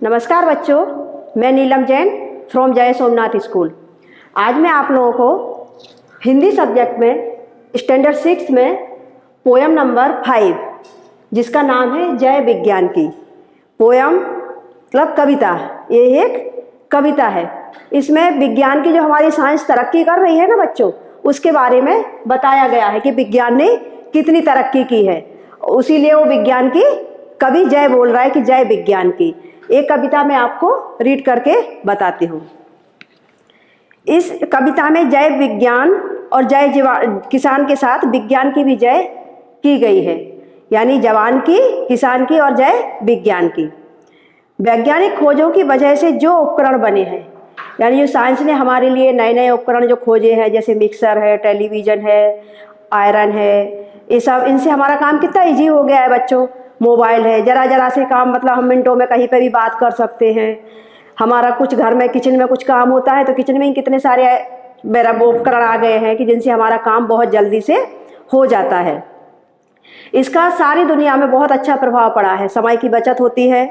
नमस्कार बच्चों, मैं नीलम जैन फ्रॉम जय सोमनाथ स्कूल। आज मैं आप लोगों को हिंदी सब्जेक्ट में स्टैंडर्ड 6 में पोयम नंबर 5 जिसका नाम है जय विज्ञान की। पोयम मतलब कविता, ये एक कविता है। इसमें विज्ञान की जो हमारी साइंस तरक्की कर रही है ना बच्चों, उसके बारे में बताया गया है कि विज्ञान ने कितनी तरक्की की है। उसीलिए वो विज्ञान की कवि जय बोल रहा है कि जय विज्ञान की। एक कविता मैं आपको रीड करके बताती हूँ। इस कविता में जय विज्ञान और जय किसान के साथ विज्ञान की भी जय की गई है, यानी जवान की, किसान की और जय विज्ञान की। वैज्ञानिक खोजों की वजह से जो उपकरण बने हैं, यानी जो साइंस ने हमारे लिए नए नए उपकरण जो खोजे हैं, जैसे मिक्सर है, टेलीविज़न है, आयरन है, ये सब, इनसे हमारा काम कितना इजी हो गया है बच्चों। मोबाइल है, जरा से काम, मतलब हम मिनटों में कहीं पे भी बात कर सकते हैं। हमारा कुछ घर में किचन में कुछ काम होता है तो किचन में ही कितने सारे मेरा वो उपकरण आ गए हैं कि जिनसे हमारा काम बहुत जल्दी से हो जाता है। इसका सारी दुनिया में बहुत अच्छा प्रभाव पड़ा है। समय की बचत होती है।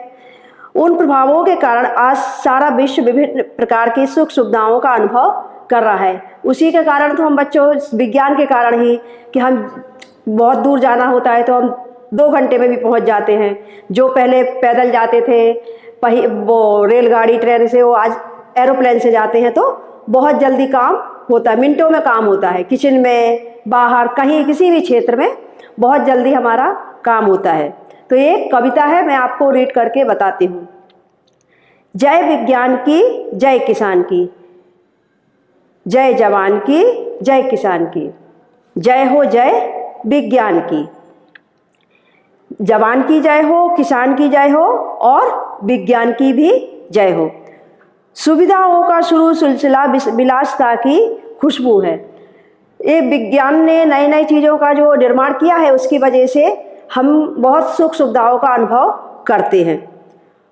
उन प्रभावों के कारण आज सारा विश्व विभिन्न प्रकार की सुख सुविधाओं का अनुभव कर रहा है। उसी के कारण तो हम बच्चों, विज्ञान के कारण ही, कि हम बहुत दूर जाना होता है तो हम 2 घंटे में भी पहुंच जाते हैं। जो पहले पैदल जाते थे, वो रेलगाड़ी ट्रेन से, वो आज एरोप्लेन से जाते हैं तो बहुत जल्दी काम होता है, मिनटों में काम होता है। किचन में, बाहर, कहीं किसी भी क्षेत्र में बहुत जल्दी हमारा काम होता है। तो ये कविता है, मैं आपको रीड करके बताती हूँ। जय विज्ञान की, जय किसान की, जय जवान की, जय किसान की, जय हो जय विज्ञान की। जवान की जय हो, किसान की जय हो और विज्ञान की भी जय हो। सुविधाओं का शुरू सिलसिला विलासिता की खुशबू है। ये विज्ञान ने नई नई चीज़ों का जो निर्माण किया है, उसकी वजह से हम बहुत सुख सुविधाओं का अनुभव करते हैं।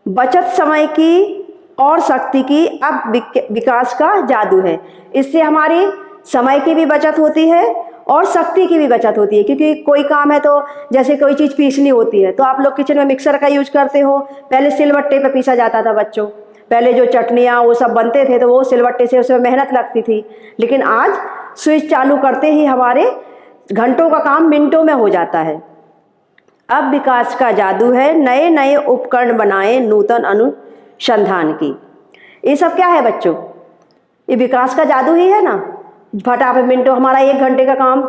बचत समय की और शक्ति की अब विकास का जादू है। इससे हमारी समय की भी बचत होती है और शक्ति की भी बचत होती है। क्योंकि कोई काम है तो, जैसे कोई चीज़ पीसनी होती है तो आप लोग किचन में मिक्सर का यूज करते हो। पहले सिलबट्टे पे पीसा जाता था बच्चों। पहले जो चटनियाँ वो सब बनते थे तो वो सिलबट्टे से, उसमें मेहनत लगती थी। लेकिन आज स्विच चालू करते ही हमारे घंटों का काम मिनटों में हो जाता है। अब विकास का जादू है, नए नए उपकरण बनाए नूतन अनुसंधान की। ये सब क्या है बच्चों? ये विकास का जादू ही है ना। फटाफट मिनटों, हमारा 1 घंटे का काम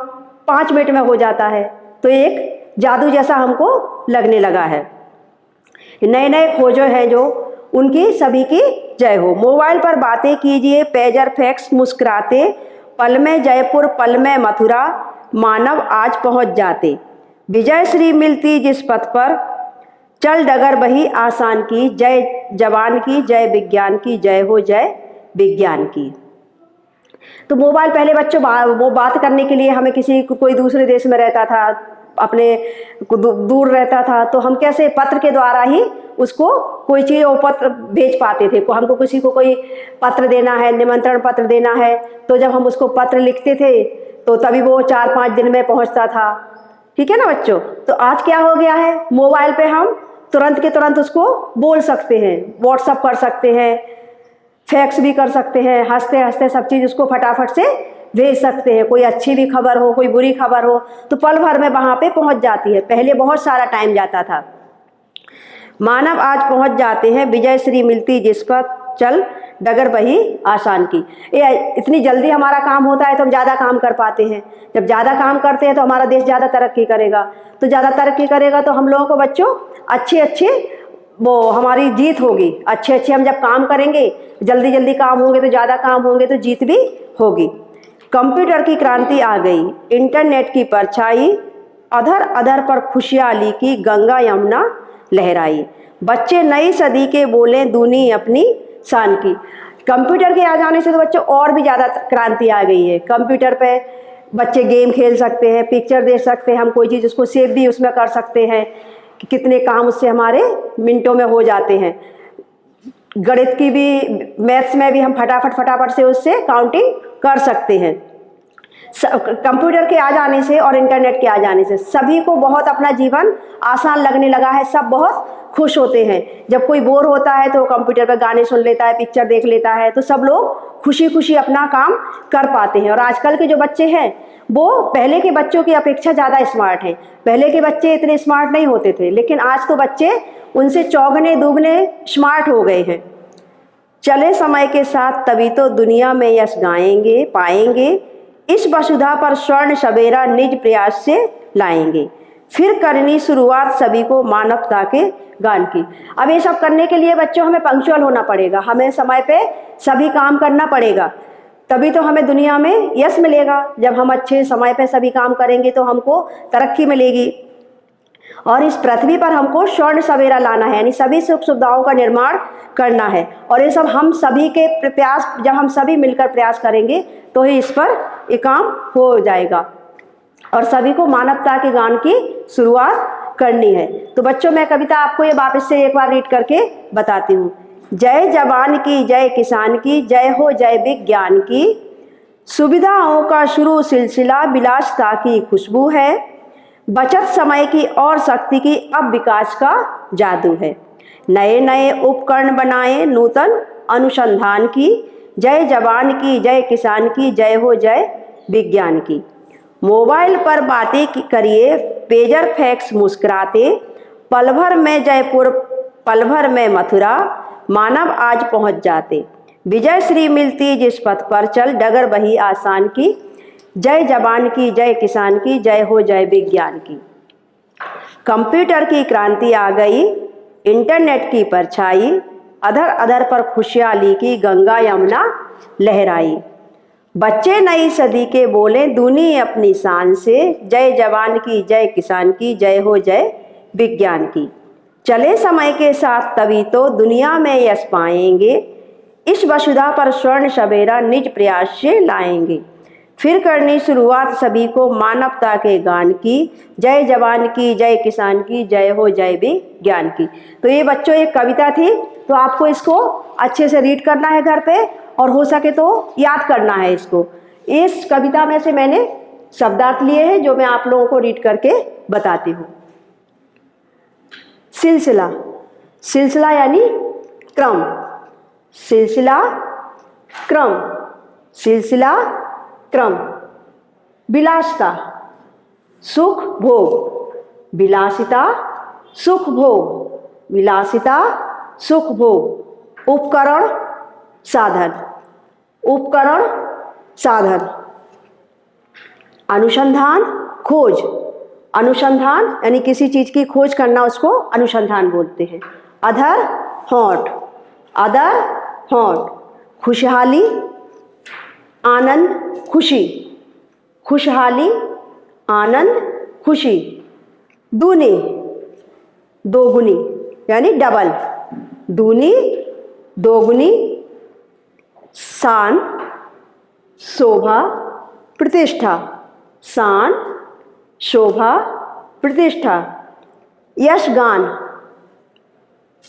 5 मिनट में हो जाता है। तो एक जादू जैसा हमको लगने लगा है। नए नए खोजों हैं जो, उनकी सभी की जय हो। मोबाइल पर बातें कीजिए, पेजर फैक्स मुस्कुराते, पल में जयपुर पल में मथुरा, मानव आज पहुंच जाते। विजय श्री मिलती जिस पथ पर, चल डगर बही आसान की। जय जवान की, जय विज्ञान की, जय हो जय विज्ञान की। तो मोबाइल पहले बच्चों वो बात करने के लिए, हमें किसी कोई दूसरे देश में रहता था, अपने दूर रहता था, तो हम कैसे पत्र के द्वारा ही उसको कोई चीज़, वो पत्र भेज पाते थे। हमको किसी को कोई पत्र देना है, निमंत्रण पत्र देना है, तो जब हम उसको पत्र लिखते थे तो तभी वो 4-5 दिन में पहुंचता था। ठीक है ना बच्चों? तो आज क्या हो गया है, मोबाइल पे हम तुरंत के तुरंत उसको बोल सकते हैं, व्हाट्सअप कर सकते हैं, फैक्स भी कर सकते हैं, हंसते हंसते सब चीज़ उसको फटाफट से भेज सकते हैं। कोई अच्छी भी खबर हो, कोई बुरी खबर हो, तो पल भर में वहाँ पे पहुँच जाती है। पहले बहुत सारा टाइम जाता था। मानव आज पहुँच जाते हैं, विजय श्री मिलती जिस पर, चल डगर बही आसान की। ये इतनी जल्दी हमारा काम होता है तो हम ज़्यादा काम कर पाते हैं। जब ज़्यादा काम करते हैं तो हमारा देश ज़्यादा तरक्की करेगा। तो ज़्यादा तरक्की करेगा तो हम लोगों को बच्चों अच्छे वो हमारी जीत होगी। अच्छे हम जब काम करेंगे, जल्दी जल्दी काम होंगे तो ज़्यादा काम होंगे तो जीत भी होगी। कंप्यूटर की क्रांति आ गई, इंटरनेट की परछाई, अधर अधर पर खुशहाली की, गंगा यमुना लहराई। बच्चे नई सदी के बोले दूनी अपनी शान की। कंप्यूटर के आ जाने से तो बच्चों और भी ज़्यादा क्रांति आ गई है। कंप्यूटर पे बच्चे गेम खेल सकते हैं, पिक्चर देख सकते हैं, हम कोई चीज़ उसको सेव भी उसमें कर सकते हैं कि कितने काम उससे हमारे मिनटों में हो जाते हैं। गणित की भी, मैथ्स में भी हम फटाफट से उससे काउंटिंग कर सकते हैं। कंप्यूटर के आ जाने से और इंटरनेट के आ जाने से सभी को बहुत अपना जीवन आसान लगने लगा है। सब बहुत खुश होते हैं। जब कोई बोर होता है तो कंप्यूटर पर गाने सुन लेता है, पिक्चर देख लेता है, तो सब लोग खुशी खुशी अपना काम कर पाते हैं। और आजकल के जो बच्चे हैं वो पहले के बच्चों की अपेक्षा ज़्यादा स्मार्ट हैं। पहले के बच्चे इतने स्मार्ट नहीं होते थे, लेकिन आज तो बच्चे उनसे चौगने दुगने स्मार्ट हो गए हैं। चले समय के साथ तभी तो दुनिया में यश गाएंगे पाएंगे, इस वसुधा पर स्वर्ण सवेरा निज प्रयास से लाएंगे, फिर करनी शुरुआत सभी को मानवता के गान की। अब ये सब करने के लिए बच्चों हमें पंक्चुअल होना पड़ेगा, हमें समय पे सभी काम करना पड़ेगा, तभी तो हमें दुनिया में यश मिलेगा। जब हम अच्छे समय पे सभी काम करेंगे तो हमको तरक्की मिलेगी। और इस पृथ्वी पर हमको स्वर्ण सवेरा लाना है, यानी सभी सुख सुविधाओं का निर्माण करना है। और ये सब हम सभी के प्रयास, जब हम सभी मिलकर प्रयास करेंगे तो ही इस पर ये काम हो जाएगा। और सभी को मानवता के गान की शुरुआत करनी है। तो बच्चों, मैं कविता आपको ये वापस से एक बार रीड करके बताती हूँ। जय जवान की, जय किसान की, जय हो जय विज्ञान की, सुविधाओं का शुरू सिलसिला विलासता की खुशबू है, बचत समय की और शक्ति की अब विकास का जादू है, नए नए उपकरण बनाए नूतन अनुसंधान की, जय जवान की, जय किसान की, जय हो जय विज्ञान की। मोबाइल पर बातें करिए, पेजर फैक्स मुस्कुराते, पल भर में जयपुर पल भर में मथुरा, मानव आज पहुंच जाते, विजय श्री मिलती जिस पथ पर चल, डगर वही आसान की, जय जवान की, जय किसान की, जय हो जय विज्ञान की। कंप्यूटर की क्रांति आ गई, इंटरनेट की परछाई, अधर अधर पर खुशहाली की गंगा यमुना लहराई, बच्चे नई सदी के बोले दूनी अपनी शान से, जय जवान की, जय किसान की, जय हो जय विज्ञान की। चले समय के साथ तभी तो दुनिया में यश पाएंगे, इस वसुधा पर स्वर्ण सवेरा निज प्रयास से लाएंगे, फिर करनी शुरुआत सभी को मानवता के गान की, जय जवान की, जय किसान की, जय हो जय विज्ञान की। तो ये बच्चों एक कविता थी, तो आपको इसको अच्छे से रीड करना है घर पे, और हो सके तो याद करना है इसको। इस कविता में से मैंने शब्दार्थ लिए हैं जो मैं आप लोगों को रीड करके बताती हूँ। सिलसिला, सिलसिला यानी क्रम, सिलसिला क्रम, सिलसिला क्रम। विलासिता सुख भोग, विलासिता सुख भोग, विलासिता सुख भोग। उपकरण साधन, उपकरण साधन। अनुसंधान खोज, अनुसंधान यानी किसी चीज की खोज करना, उसको अनुसंधान बोलते हैं। अधर होंठ, अधर होंठ। खुशहाली आनंद खुशी, खुशहाली आनंद खुशी। दूनी दोगुनी यानी डबल, दूनी दोगुनी। शान शोभा प्रतिष्ठा, शान शोभा प्रतिष्ठा। यश गान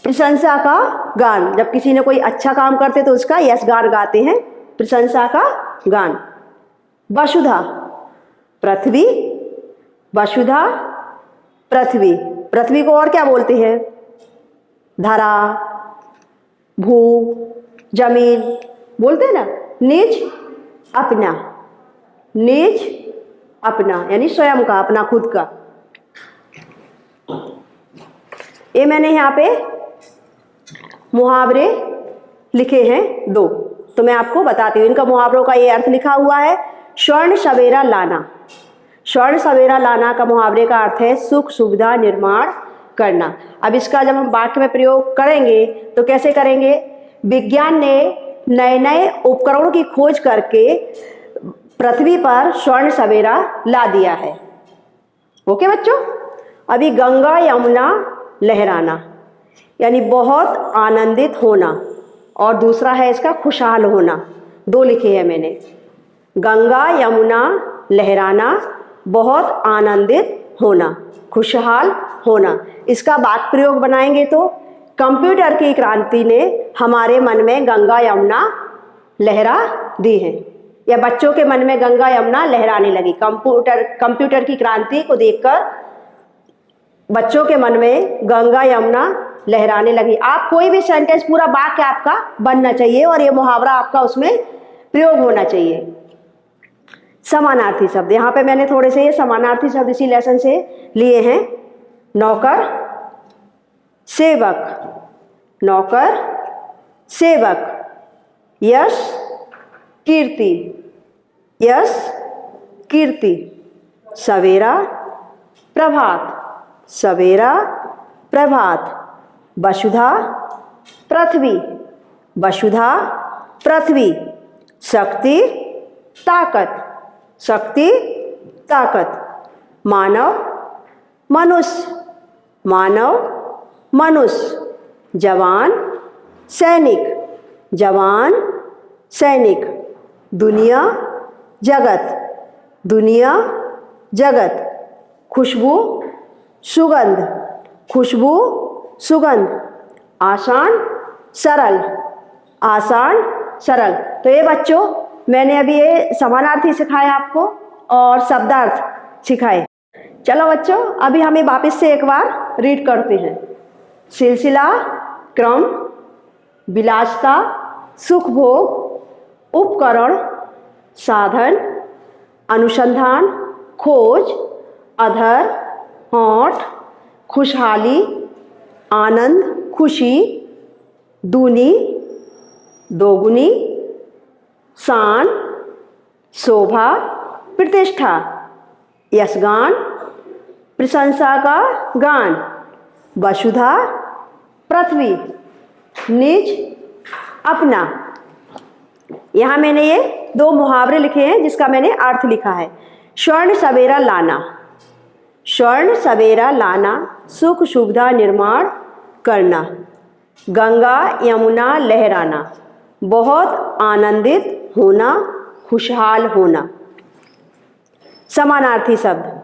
प्रशंसा का गान, जब किसी ने कोई अच्छा काम करते तो उसका यश गान गाते हैं, प्रशंसा का गान। वसुधा पृथ्वी, वसुधा पृथ्वी। पृथ्वी को और क्या बोलते हैं? धरा, भू, जमीन बोलते हैं ना। निज अपना, निज अपना यानी स्वयं का, अपना खुद का। ये मैंने यहाँ पे मुहावरे लिखे हैं दो, तो मैं आपको बताती हूँ। इनका मुहावरों का ये अर्थ लिखा हुआ है। स्वर्ण सवेरा लाना, स्वर्ण सवेरा लाना का मुहावरे का अर्थ है सुख सुविधा निर्माण करना। अब इसका जब हम वाक्य में प्रयोग करेंगे तो कैसे करेंगे? विज्ञान ने नए नए उपकरणों की खोज करके पृथ्वी पर स्वर्ण सवेरा ला दिया है। ओके बच्चों। अभी गंगा यमुना लहराना यानी बहुत आनंदित होना, और दूसरा है इसका खुशहाल होना। दो लिखे हैं मैंने, गंगा यमुना लहराना, बहुत आनंदित होना, खुशहाल होना। इसका वाक्य प्रयोग बनाएंगे तो कंप्यूटर की क्रांति ने हमारे मन में गंगा यमुना लहरा दी है, या बच्चों के मन में गंगा यमुना लहराने लगी। कंप्यूटर की क्रांति को देखकर बच्चों के मन में गंगा यमुना लहराने लगी। आप कोई भी सेंटेंस पूरा वाक्य आपका बनना चाहिए और ये मुहावरा आपका उसमें प्रयोग होना चाहिए। समानार्थी शब्द, यहाँ पे मैंने थोड़े से ये समानार्थी शब्द इसी लेसन से लिए हैं। नौकर सेवक, नौकर सेवक। यश कीर्ति, यश कीर्ति। सवेरा प्रभात, सवेरा प्रभात। वसुधा पृथ्वी, वसुधा पृथ्वी। शक्ति ताकत, शक्ति ताकत। मानव मनुष्य, मानव मनुष्य। जवान सैनिक, जवान सैनिक। दुनिया जगत, दुनिया जगत। खुशबू सुगंध, खुशबू सुगंध। आसान सरल, आसान सरल। तो ये बच्चों मैंने अभी ये समानार्थी सिखाया आपको और शब्दार्थ सिखाए। चलो बच्चों अभी हमें वापस से एक बार रीड करते हैं। सिलसिला, क्रम, विलासिता, सुख भोग, उपकरण, साधन, अनुसंधान, खोज, अधर, होंठ, खुशहाली, आनंद, खुशी, दूनी, दोगुनी, शान, शोभा, प्रतिष्ठा, यशगान, प्रशंसा का गान। वसुधा पृथ्वी, निज, अपना। यहाँ मैंने ये 2 मुहावरे लिखे हैं जिसका मैंने अर्थ लिखा है। स्वर्ण सवेरा लाना, स्वर्ण सवेरा लाना, सुख सुविधा निर्माण करना। गंगा यमुना लहराना, बहुत आनंदित होना, खुशहाल होना। समानार्थी शब्द,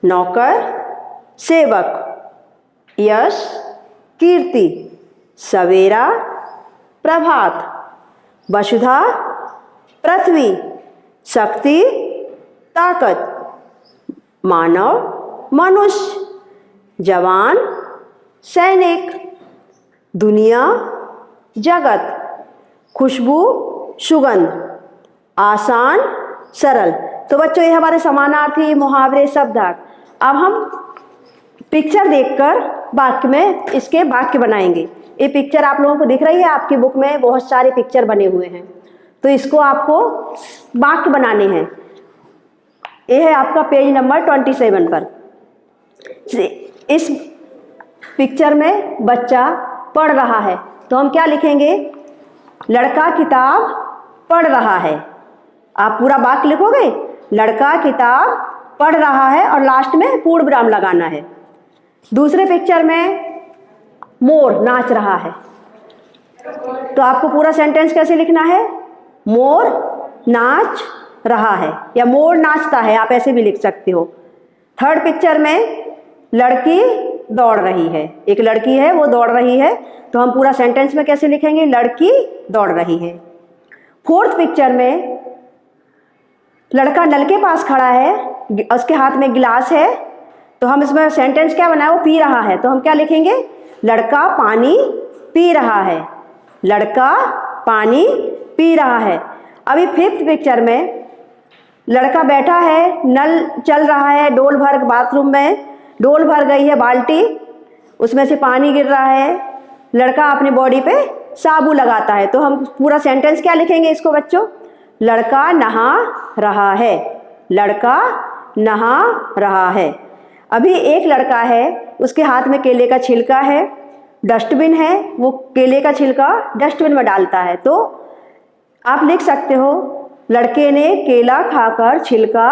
नौकर सेवक, यश कीर्ति, सवेरा प्रभात, वसुधा पृथ्वी, शक्ति ताकत, मानव मनुष्य, जवान सैनिक, दुनिया जगत, खुशबू सुगंध, आसान सरल। तो बच्चों ये हमारे समानार्थी मुहावरे शब्दार्थ। अब हम पिक्चर देखकर वाक्य में इसके वाक्य बनाएंगे। ये पिक्चर आप लोगों को दिख रही है, आपकी बुक में बहुत सारे पिक्चर बने हुए हैं, तो इसको आपको वाक्य बनाने हैं। ये है आपका पेज नंबर 27 पर। इस पिक्चर में बच्चा पढ़ रहा है, तो हम क्या लिखेंगे? लड़का किताब पढ़ रहा है। आप पूरा वाक्य लिखोगे, लड़का किताब पढ़ रहा है, और लास्ट में पूर्ण विराम लगाना है। दूसरे पिक्चर में मोर नाच रहा है, तो आपको पूरा सेंटेंस कैसे लिखना है? मोर नाच रहा है या मोर नाचता है, आप ऐसे भी लिख सकते हो। थर्ड पिक्चर में लड़की दौड़ रही है, एक लड़की है वो दौड़ रही है, तो हम पूरा सेंटेंस में कैसे लिखेंगे? लड़की दौड़ रही है। फोर्थ पिक्चर में लड़का नल के पास खड़ा है, उसके हाथ में गिलास है, तो हम इसमें सेंटेंस क्या बनाए? वो पी रहा है, तो हम क्या लिखेंगे? लड़का पानी पी रहा है, लड़का पानी पी रहा है। अभी फिफ्थ पिक्चर में लड़का बैठा है, नल चल रहा है, डोल भर बाथरूम में डोल भर गई है बाल्टी, उसमें से पानी गिर रहा है, लड़का अपनी बॉडी पे साबुन लगाता है, तो हम पूरा सेंटेंस क्या लिखेंगे इसको बच्चों? लड़का नहा रहा है, लड़का नहा रहा है। अभी एक लड़का है, उसके हाथ में केले का छिलका है, डस्टबिन है, वो केले का छिलका डस्टबिन में डालता है, तो आप लिख सकते हो लड़के ने केला खाकर छिलका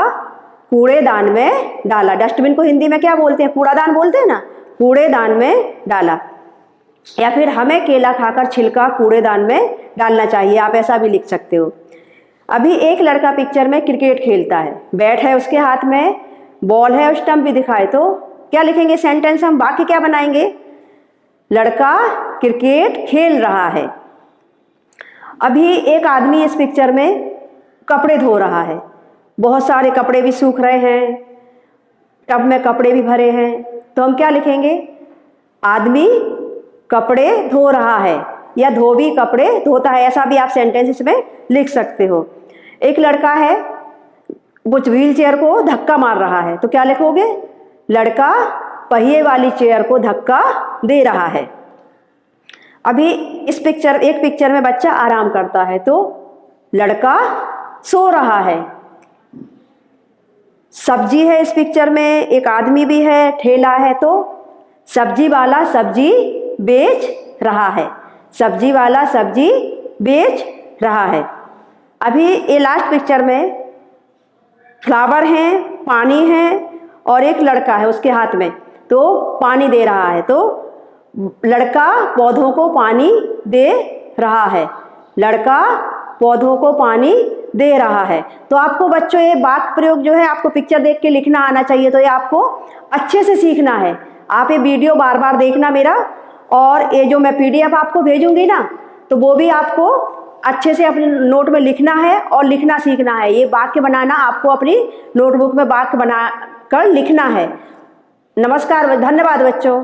कूड़ेदान में डाला। डस्टबिन को हिंदी में क्या बोलते हैं? कूड़ादान बोलते हैं ना, कूड़ेदान में डाला। या फिर हमें केला खाकर छिलका कूड़ेदान में डालना चाहिए, आप ऐसा भी लिख सकते हो। अभी एक लड़का पिक्चर में क्रिकेट खेलता है, बैट है उसके हाथ में, बॉल है, स्टंप भी दिखाए, तो क्या लिखेंगे सेंटेंस? हम वाक्य क्या बनाएंगे? लड़का क्रिकेट खेल रहा है। अभी एक आदमी इस पिक्चर में कपड़े धो रहा है, बहुत सारे कपड़े भी सूख रहे हैं, टब में कपड़े भी भरे हैं, तो हम क्या लिखेंगे? आदमी कपड़े धो रहा है या धोबी कपड़े धोता है, ऐसा भी आप सेंटेंस इसमें लिख सकते हो। एक लड़का है वो व्हील चेयर को धक्का मार रहा है, तो क्या लिखोगे? लड़का पहिए वाली चेयर को धक्का दे रहा है। अभी एक पिक्चर में बच्चा आराम करता है, तो लड़का सो रहा है। सब्जी है इस पिक्चर में, एक आदमी भी है, ठेला है, तो सब्जी वाला सब्जी बेच रहा है। सब्जी वाला सब्जी बेच रहा है। अभी ये लास्ट पिक्चर में फ्लावर है, पानी है और एक लड़का है उसके हाथ में, तो पानी दे रहा है। तो लड़का पौधों को पानी दे रहा है। लड़का पौधों को पानी दे रहा है। तो आपको बच्चों ये वाक्य प्रयोग जो है आपको पिक्चर देख के लिखना आना चाहिए, तो ये आपको अच्छे से सीखना है। आप ये वीडियो बार बार देखना मेरा, और ये जो मैं PDF आपको भेजूंगी ना, तो वो भी आपको अच्छे से अपने नोट में लिखना है और लिखना सीखना है। ये वाक्य बनाना आपको अपनी नोटबुक में वाक्य बना कर लिखना है। नमस्कार, धन्यवाद बच्चों।